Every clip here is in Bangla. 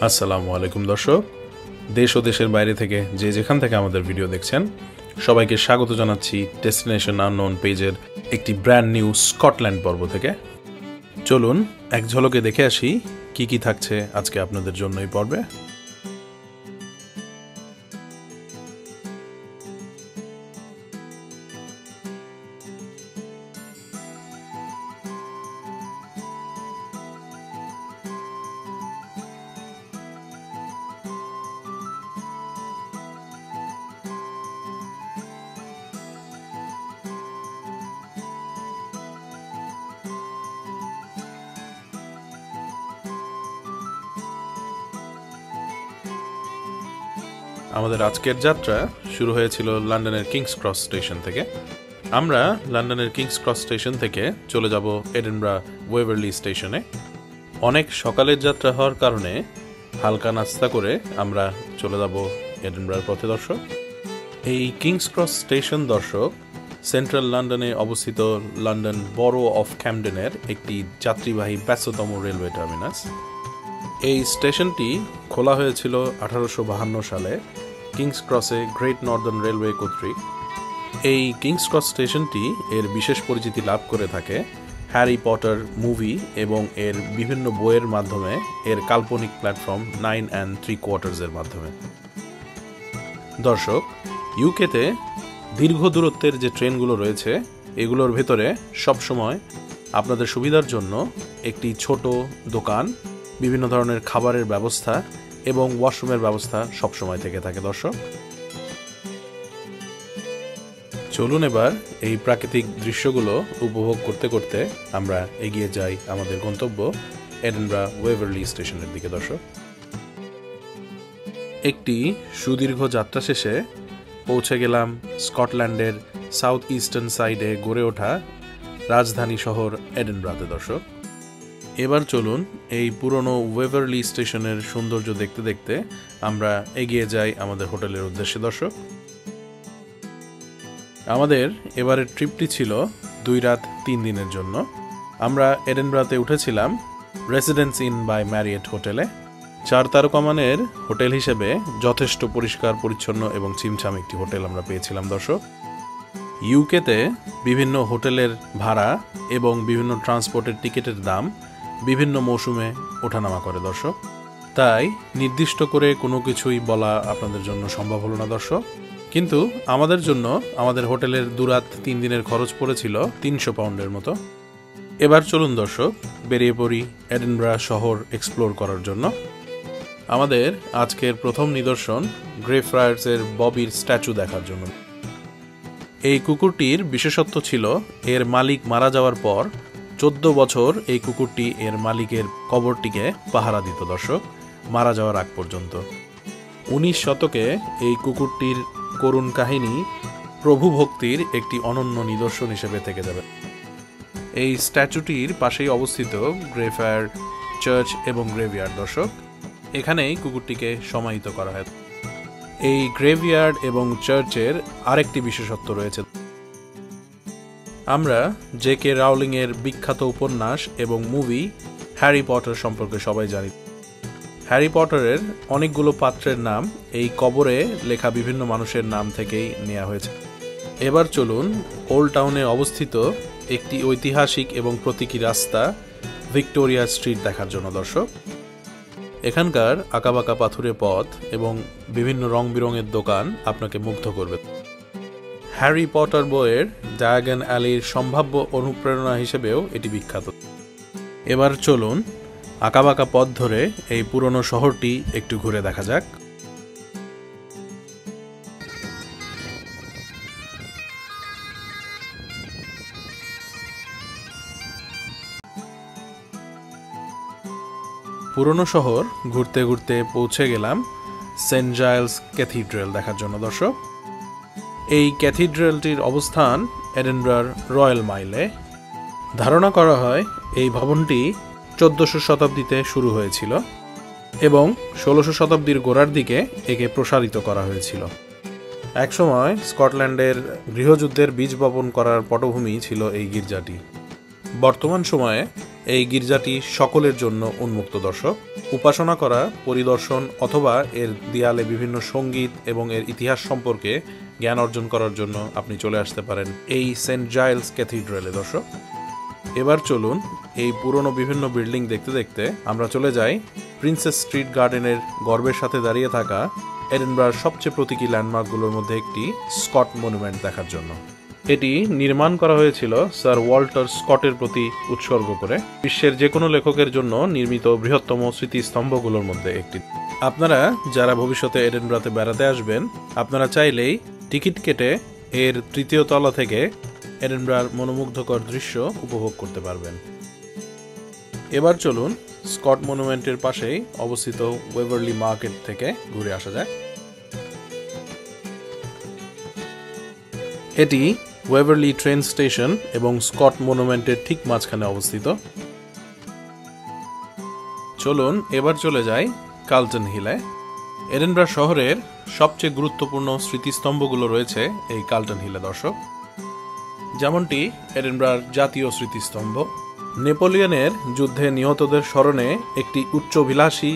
আসসালামু আলাইকুম দর্শক, দেশ ও দেশের বাইরে থেকে যে যেখান থেকে আমাদের ভিডিও দেখছেন সবাইকে স্বাগত জানাচ্ছি ডেস্টিনেশন আননোন পেজের একটি ব্র্যান্ড নিউ স্কটল্যান্ড পর্ব থেকে। চলুন এক ঝলকে দেখে আসি কি কি থাকছে আজকে আপনাদের জন্য এই পর্বে। আমাদের আজকের যাত্রা শুরু হয়েছিল লন্ডনের কিংস ক্রস স্টেশন থেকে। আমরা লন্ডনের কিংস ক্রস স্টেশন থেকে চলে যাব এডিনবরা ওয়েভারলি স্টেশনে। অনেক সকালের যাত্রা হওয়ার কারণে হালকা নাস্তা করে আমরা চলে যাব এডিনবরার পথে দর্শক। এই কিংস ক্রস স্টেশন দর্শক সেন্ট্রাল লন্ডনে অবস্থিত লন্ডন বরো অফ ক্যামডেনের একটি যাত্রীবাহী ব্যস্ততম রেলওয়ে টার্মিনাস। এই স্টেশনটি খোলা হয়েছিল 1852 সালে কিংস ক্রসে গ্রেট নর্দার্ন রেলওয়ে কর্তৃক। এই কিংস ক্রস স্টেশনটি এর বিশেষ পরিচিতি লাভ করে থাকে হ্যারি পটার মুভি এবং এর বিভিন্ন বইয়ের মাধ্যমে, এর কাল্পনিক প্ল্যাটফর্ম 9 3/4 এর মাধ্যমে। দর্শক, ইউকেতে দীর্ঘ দূরত্বের যে ট্রেনগুলো রয়েছে এগুলোর ভেতরে সবসময় আপনাদের সুবিধার জন্য একটি ছোট দোকান, বিভিন্ন ধরনের খাবারের ব্যবস্থা এবং ওয়াশরুমের ব্যবস্থা সবসময় থেকে থাকে দর্শক। চলুন এবার এই প্রাকৃতিক দৃশ্যগুলো উপভোগ করতে করতে আমরা এগিয়ে যাই আমাদের গন্তব্য এডিনবরা ওয়েভারলি স্টেশনের দিকে দর্শক। একটি সুদীর্ঘ যাত্রা শেষে পৌঁছে গেলাম স্কটল্যান্ডের সাউথ ইস্টার্ন সাইডে গড়ে ওঠা রাজধানী শহর এডিনবরাতে দর্শক। এবার চলুন এই পুরনো ওয়েভারলি স্টেশনের সৌন্দর্য দেখতে দেখতে আমরা এগিয়ে যাই আমাদের হোটেলের উদ্দেশ্যে দর্শক। আমাদের এবারের ট্রিপটি ছিল 2 রাত 3 দিনের জন্য। আমরা এডিনবরাতে উঠেছিলাম রেসিডেন্স ইন বাই ম্যারিয়েট হোটেলে। 4 তারকা মানের হোটেল হিসেবে যথেষ্ট পরিষ্কার পরিচ্ছন্ন এবং ছিমছাম একটি হোটেল আমরা পেয়েছিলাম দর্শক। ইউকেতে বিভিন্ন হোটেলের ভাড়া এবং বিভিন্ন ট্রান্সপোর্টের টিকিটের দাম বিভিন্ন মৌসুমে ওঠানামা করে দর্শক, তাই নির্দিষ্ট করে কোনো কিছুই বলা আপনাদের জন্য সম্ভব হলো না দর্শক। কিন্তু আমাদের জন্য আমাদের হোটেলের 2 রাত 3 দিনের খরচ পড়েছিল 300 পাউন্ডের মতো। এবার চলুন দর্শক বেরিয়ে পড়ি এডিনবরা শহর এক্সপ্লোর করার জন্য। আমাদের আজকের প্রথম নিদর্শন গ্রেফ্রায়ার্সের ববির স্ট্যাচু দেখার জন্য। এই কুকুরটির বিশেষত্ব ছিল এর মালিক মারা যাওয়ার পর 14 বছর এই কুকুরটি এর মালিকের কবরটিকে পাহারা দিত দর্শক, মারা যাওয়ার আগ পর্যন্ত। 19 শতকে এই কুকুরটির করুণ কাহিনী প্রভু ভক্তির একটি অনন্য নিদর্শন হিসেবে থেকে যাবে। এই স্ট্যাচুটির পাশেই অবস্থিত গ্রেফায়ার চার্চ এবং গ্রেভিয়ার্ড দর্শক, এখানেই কুকুরটিকে সমাহিত করা হয়। এই গ্রেভিয়ার্ড এবং চার্চের আরেকটি বিশেষত্ব রয়েছে। আমরা জে.কে. রাউলিং এর বিখ্যাত উপন্যাস এবং মুভি হ্যারি পটার সম্পর্কে সবাই জানি। হ্যারি পটারের অনেকগুলো পাত্রের নাম এই কবরে লেখা বিভিন্ন মানুষের নাম থেকেই নেওয়া হয়েছে। এবার চলুন ওল্ড টাউনে অবস্থিত একটি ঐতিহাসিক এবং প্রতীকী রাস্তা ভিক্টোরিয়া স্ট্রিট দেখার জন্য দর্শক। এখানকার আঁকাবাঁকা পাথুরে পথ এবং বিভিন্ন রং বেরঙের দোকান আপনাকে মুগ্ধ করবে। হ্যারি পটার বইয়ের ডায়াগন অ্যালির সম্ভাব্য অনুপ্রেরণা হিসেবেও এটি বিখ্যাত। এবার চলুন আঁকাবাঁকা পথ ধরে এই পুরনো শহরটি একটু ঘুরে দেখা যাক। পুরনো শহর ঘুরতে ঘুরতে পৌঁছে গেলাম সেন্ট জাইলস ক্যাথিড্রাল দেখার জন্য দর্শক। এই ক্যাথিড্রালটির অবস্থান এডিনবরার রয়্যাল মাইলে। ধারণা করা হয় এই ভবনটি 1400 শতাব্দীতে শুরু হয়েছিল এবং 1600 শতাব্দীর গোড়ার দিকে একে প্রসারিত করা হয়েছিল। একসময় স্কটল্যান্ডের গৃহযুদ্ধের বীজ বপন করার পটভূমি ছিল এই গির্জাটি। বর্তমান সময়ে এই গির্জাটি সকলের জন্য উন্মুক্ত দর্শক। উপাসনা করা, পরিদর্শন অথবা এর দেয়ালে বিভিন্ন সঙ্গীত এবং এর ইতিহাস সম্পর্কে জ্ঞান অর্জন করার জন্য আপনি চলে আসতে পারেন এই সেন্ট জাইলস ক্যাথিড্রালে দর্শক। এবার চলুন এই পুরনো বিভিন্ন বিল্ডিং দেখতে দেখতে আমরা চলে যাই প্রিন্সেস স্ট্রিট গার্ডেনের গর্বের সাথে দাঁড়িয়ে থাকা এডিনবরার সবচেয়ে প্রতীকী ল্যান্ডমার্কগুলোর মধ্যে একটি স্কট মনুমেন্ট দেখার জন্য। এটি নির্মাণ করা হয়েছিল স্যার ওয়াল্টার স্কটের প্রতি উৎসর্গ করে। বিশ্বের যে কোনো লেখকের জন্য নির্মিত বৃহত্তম স্মৃতিস্তম্ভগুলোর মধ্যে একটি। আপনারা যারা ভবিষ্যতে এডিনবরাতে বেড়াতে আসবেন, আপনারা চাইলেই টিকিট কেটে এর তৃতীয় তলা থেকে এডিনবরার মনোমুগ্ধকর দৃশ্য উপভোগ করতে পারবেন। এবার চলুন স্কট মনুমেন্টের পাশেই অবস্থিত ওয়েভারলি মার্কেট থেকে ঘুরে আসা যায়। এটি ওয়েভারলি ট্রেন স্টেশন এবং স্কট মনুমেন্টের ঠিক মাঝখানে অবস্থিত। চলুন এবার চলে যাই কার্লটন হিলে। এডিনবরা শহরের সবচেয়ে গুরুত্বপূর্ণ স্মৃতিস্তম্ভগুলো রয়েছে এই কার্লটন হিলে দর্শক। যেমনটি এডিনবরার জাতীয় স্মৃতিস্তম্ভ, নেপোলিয়নের যুদ্ধে নিহতদের স্মরণে একটি উচ্চাভিলাষী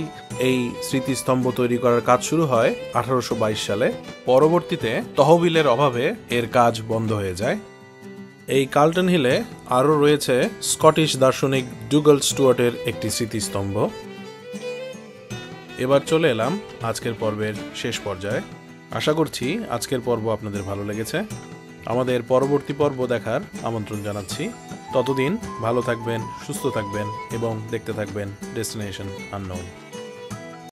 এই স্মৃতিস্তম্ভ তৈরি করার কাজ শুরু হয় 1822 সালে। পরবর্তীতে তহবিলের অভাবে এর কাজ বন্ধ হয়ে যায়। এই কার্লটন হিলে আরও রয়েছে স্কটিশ দার্শনিক ডুগাল স্টুয়ার্টের একটি স্মৃতিস্তম্ভ। এবার চলে এলাম আজকের পর্বের শেষ পর্যায়ে। আশা করছি আজকের পর্ব আপনাদের ভালো লেগেছে। আমাদের পরবর্তী পর্ব দেখার আমন্ত্রণ জানাচ্ছি। ততদিন ভালো থাকবেন, সুস্থ থাকবেন এবং দেখতে থাকবেন ডেস্টিনেশন আননোন।